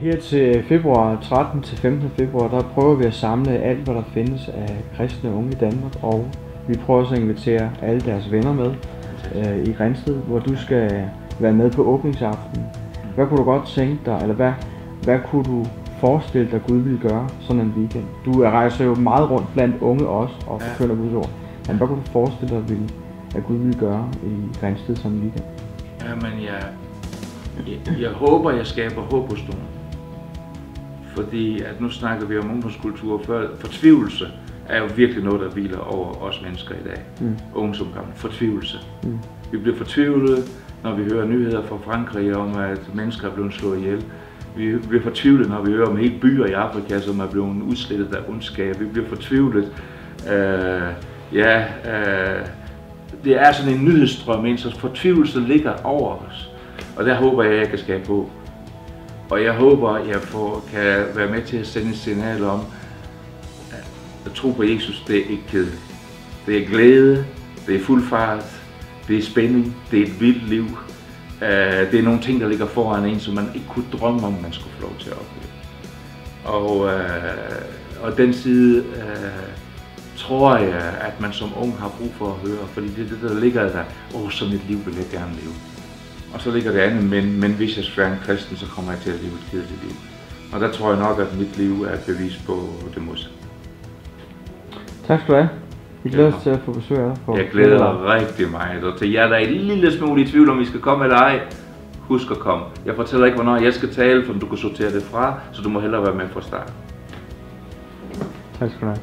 Her til februar, 13. til 15. februar, der prøver vi at samle alt, hvad der findes af kristne unge i Danmark, og vi prøver også at invitere alle deres venner med i Grindsted, hvor du skal være med på åbningsaften. Hvad kunne du godt tænke dig, eller hvad kunne du forestille dig, Gud ville gøre sådan en weekend? Du rejser jo meget rundt blandt unge også, og forkynder Guds ord. Men hvad kunne du forestille dig, at Gud ville gøre i Grindsted sådan en weekend? Jamen, jeg håber, jeg skaber håb hos nogen. Fordi at nu snakker vi om ungdomskultur før. Fortvivlelse er jo virkelig noget, der hviler over os mennesker i dag. Unge som gamle. Fortvivlelse. Vi bliver fortvivlede, når vi hører nyheder fra Frankrig om, at mennesker er blevet slået ihjel. Vi bliver fortvivlet, når vi hører om hele byer i Afrika, som er blevet udslettet af ondskab. Vi bliver fortvivlet. Det er sådan en nyhedsstrøm ind, så fortvivlelse ligger over os. Og der håber jeg kan skabe håb. Og jeg håber, jeg kan være med til at sende et signal om, at tro på Jesus, det er ikke kedeligt. Det er glæde, det er fuld fart, det er spænding, det er et vildt liv. Det er nogle ting, der ligger foran en, som man ikke kunne drømme om, man skulle få lov til at opleve. Og den side tror jeg, at man som ung har brug for at høre, fordi det er det, der ligger der. Sådan et liv vil jeg gerne leve. Og så ligger det andet, men hvis jeg skal være en kristen, så kommer jeg til at leve et kedeligt liv. Og der tror jeg nok, at mit liv er et bevis på det modsatte. Tak skal du have. Vi glæder os til at få besøg af dig. Jeg glæder mig rigtig meget, og til jer, der er et lille smule i tvivl om, I skal komme eller ej, husk at komme. Jeg fortæller ikke, hvornår jeg skal tale, for du kan sortere det fra, så du må hellere være med fra start. Tak skal du have.